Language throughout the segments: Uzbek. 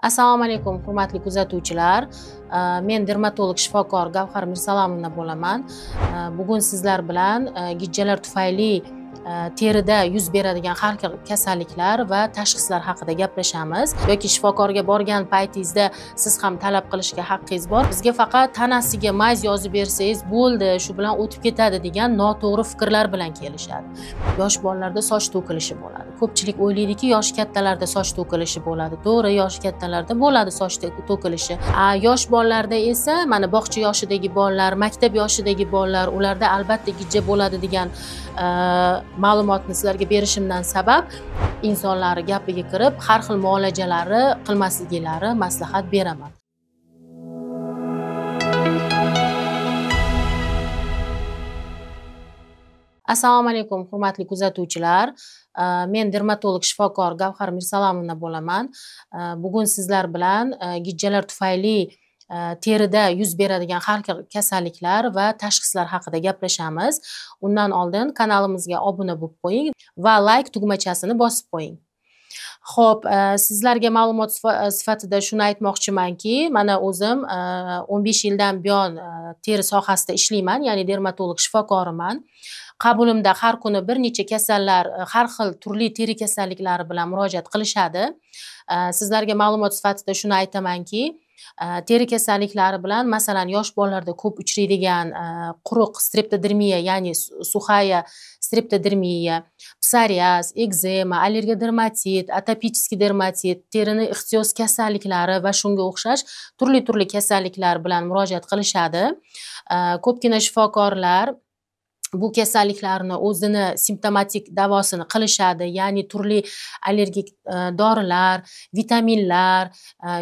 Assalomu alaykum, hurmatli kuzatuvchilar. Men dermatolog shifokor Gavhar Mirsalomovna bo'laman. Bugun sizlar bilan gijjalar tufayli terida yuz beradigan har xil kasalliklar va tashxislar haqida gaplashamiz. Yoki shifokorga borgan paytingizda siz ham talab qilishga haqqingiz bor. Bizga faqat tanasiga mayz yozib bersangiz bo'ldi, shu bilan o'tib ketadi degan noto'g'ri fikrlar bilan kelishadi. Yosh bolalarda soch to'kilishi bo'ladi. Ko'pchilik o'ylaydiki, yosh kattalarda soch to'kilishi bo'ladi. To'g'ri, yosh kattalarda bo'ladi soch to'kilishi. Yosh bolalarda esa mana bog'cha yoshidagi bolalar, maktab yoshidagi bolalar, ularda albatta gijja bo'ladi degan ma'lumotni sizlarga berishimdan sabab insonlar gapiga kirib har xil muolajalari qilmasliklari maslahat beraman. Assalomu alaykum, hurmatli kuzatuvchilar. Men dermatolog shifokor Gavhar Mirsalomovna bo'laman. Bugun sizlar bilan gijjalar tufayli terida yuz beradigan har xil kasalliklar va tashxislar haqida gaplashamiz. Undan oldin kanalimizga obuna bo'lib qo'ying va like tugmachasini bosib qo'ying. Xo'p, sizlarga ma'lumot sifatida shuni aytmoqchimanki, mana o'zim 15 yildan buyon teri sohasida ishlayman, ya'ni dermatolog shifokoriman. Qabulimda har kuni bir necha kasallar, har xil turli teri kasalliklari bilan murojaat qilishadi. Sizlarga ma'lumot sifatida shuni aytamanki, teri kasalliklari bilan masalan yosh bolalarda ko'p uchraydigan quruq streptodermiya, ya'ni suxaya streptodermiya, psoriaz, ekzema, allergiya dermatit, atopichskiy dermatit, terini ixtiyoz kasalliklari va shunga o'xshash turli kasalliklar bilan murojaat qilishadi. Ko'pgina shifokorlar bu kasalliklarni o'zini simptomatik davosini qilishadi, ya'ni turli allergik dorilar, vitaminlar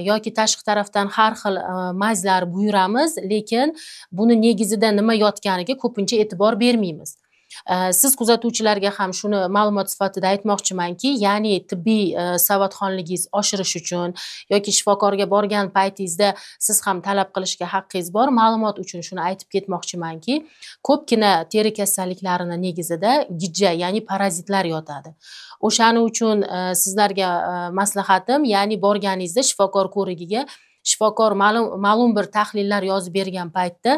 yoki tashqi tarafdan har xil mazlar buyuramiz, lekin buni negizida nima yotganiga ko'pincha e'tibor bermaymiz. Siz kuzatuvchilarga ham shuni ma'lumot sifatida aytmoqchimanki, ya'ni tibbiy savodxonligingiz oshirish uchun yoki shifokorga borgan paytingizda siz ham talab qilishga haqqingiz bor. Ma'lumot uchun shuni aytib ketmoqchimanki, ko'pgina teri kasalliklarini negizida gijja, ya'ni parazitlar yotadi. O'shaning uchun sizlarga maslahatim, ya'ni borganingizda shifokor ko'rigiga shifokor ma'lum bir tahlillar yozib bergan paytda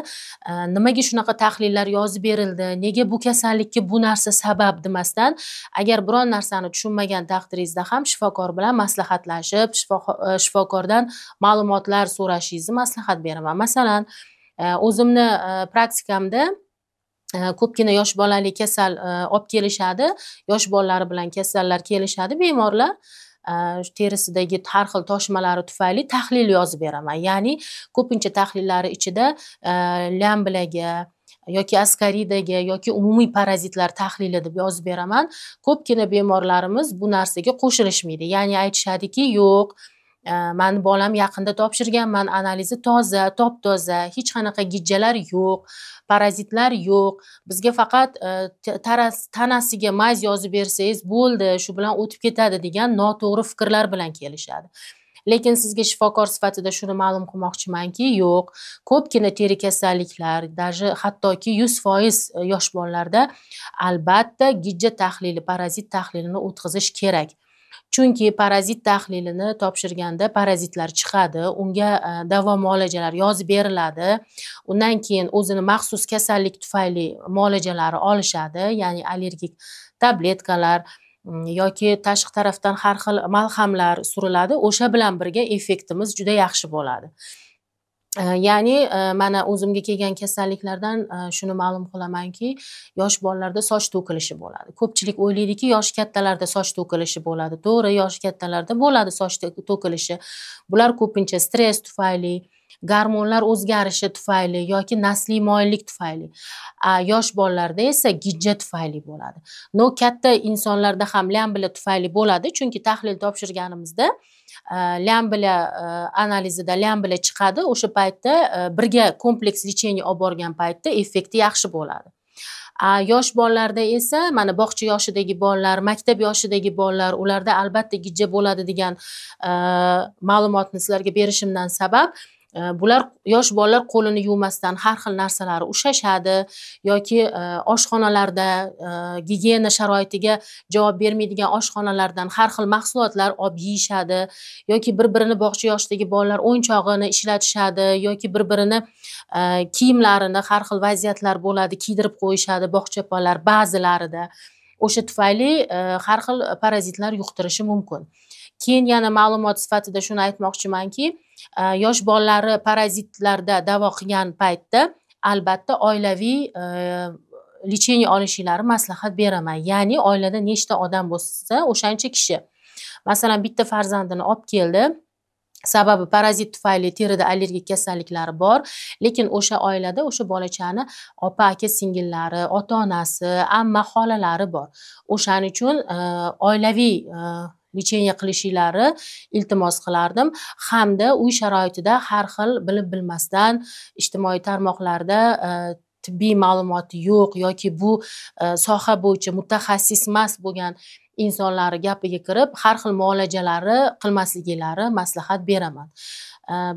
nimaga shunaqa tahlillar yozib berildi, nega bu kasallikka bu narsa sabab demasdan, agar biron narsani tushunmagan taqdiringizda ham shifokor bilan maslahatlashib, shifokordan ma'lumotlar so'rashingizni maslahat beraman. Masalan, o'zimni praktikamda ko'pgina yosh bolali kasal olib kelishadi, yosh bolalar bilan kasallar kelishadi, bemorlar terisidagi har xil toshmalari tufayli tahlil yozib beraman. Ya'ni ko'pincha tahlillari ichida lambilaga yoki askaridaga yoki umumiy parazitlar tahlili deb yozib beraman. Ko'pgina bemorlarimiz bu narsaga qo'shilishmaydi. Ya'ni aytishadiki, yo'q, mani bolam yaqinda topshirganman, analizi toza, top-toza, hech qanaqa gijjalar yo'q, parazitlar yo'q. Bizga faqat tanasiga mayz yozib bersangiz bo'ldi, shu bilan o'tib ketadi degan noto'g'ri fikrlar bilan kelishadi. Lekin sizga shifokor sifatida shuni ma'lum qilmoqchimanki, yo'q, ko'pgina teri kasalliklar, даже hattoki 100% yosh bolalarda albatta gijja tahlili, parazit tahlilini o'tkazish kerak. Chunki parazit tahlilini topshirganda parazitlar chiqadi, unga davo muolajalar yozib beriladi. Undan keyin o'zini maxsus kasallik tufayli muolajalari olishadi, ya'ni allergik tabletkalar yoki tashqi tarafdan har xil malhamlar suriladi. O'sha bilan birga effektimiz juda yaxshi bo'ladi. Ya'ni mana o'zimga kelgan kasalliklardan shuni ma'lum qilamanki, yosh bolalarda soch to'kilishi bo'ladi. Ko'pchilik o'ylaydiki, yosh kattalarda soch to'kilishi bo'ladi. To'g'ri, yosh kattalarda bo'ladi soch to'kilishi. Bular ko'pincha stress tufayli, gormonlar o'zgarishi tufayli yoki nasliy moyillik tufayli. Yosh bolalarda esa gijja tufayli bo'ladi. No, katta insonlarda ham lambila tufayli bo'ladi, chunki tahlil topshirganimizda lambila analizida lambila chiqadi. O'sha paytda birga kompleks lecheniya olib borgan paytda effekti yaxshi bo'ladi. Yosh bolalarda esa mana bog'cha yoshidagi bolalar, maktab yoshidagi bolalar, ularda albatta gijja bo'ladi degan ma'lumotni sizlarga berishimdan sabab bular yosh bolalar qo'lini yuvmasdan har xil narsalar ushlashadi yoki oshxonalarda gigiyena sharoitiga javob bermaydigan oshxonalardan har xil mahsulotlar olib yeyishadi yoki bir-birini bog'cha yoshidagi bolalar o'yinchog'ini ishlatishadi yoki bir-birini kiyimlarini har xil vaziyatlar bo'ladi kiydirib qo'yishadi bog'chaponlar ba'zilarida. O'sha tufayli har xil parazitlar yuqtirishi mumkin. Keyin yana ma'lumot sifatida shuni aytmoqchimanki, yosh bolalari parazitlarda davo qilgan paytda albatta oilaviy lecheniya olishingizni maslahat beraman. Ya'ni oilada nechta odam bo'lsa, o'shancha kishi. Masalan, bitta farzandini olib keldi. Sababi parazit tufayli terida allergik kasalliklari bor, lekin o'sha oilada o'sha bolachani opa, aka, singillari, ota-onasi, amma, xolalari bor. O'shaning uchun oilaviy lecheniya qilishingizni iltimos qilardim. Hamda uy sharoitida har xil bilib bilmasdan ijtimoiy tarmoqlarda tibbiy ma'lumoti yo'q yoki bu soha bo'yicha mutaxassis emas bo'lgan insonlar gapiga kirib har xil muolajalari qilmasliklari maslahat beraman.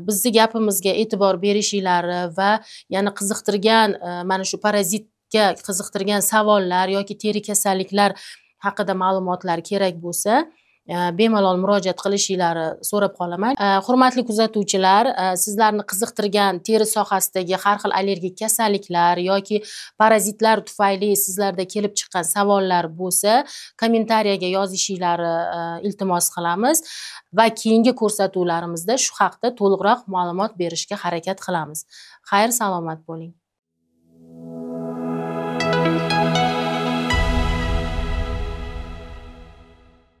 Bizni gapimizga e'tibor berishingizni va yana qiziqtirgan mana shu parazitga qiziqtirgan savollar yoki teri kasalliklar haqida ma'lumotlar kerak bo'lsa, bemalol murojaat qilishingizni so'rab qolaman. Hurmatli kuzatuvchilar, sizlarni qiziqtirgan teri sohasidagi har xil allergik kasalliklar yoki parazitlar tufayli sizlarda kelib chiqqan savollar bo'lsa, kommentariyaga yozishingizni iltimos qilamiz va keyingi ko'rsatuvlarimizda shu haqda to'liqroq ma'lumot berishga harakat qilamiz. Xayr, salomat bo'ling.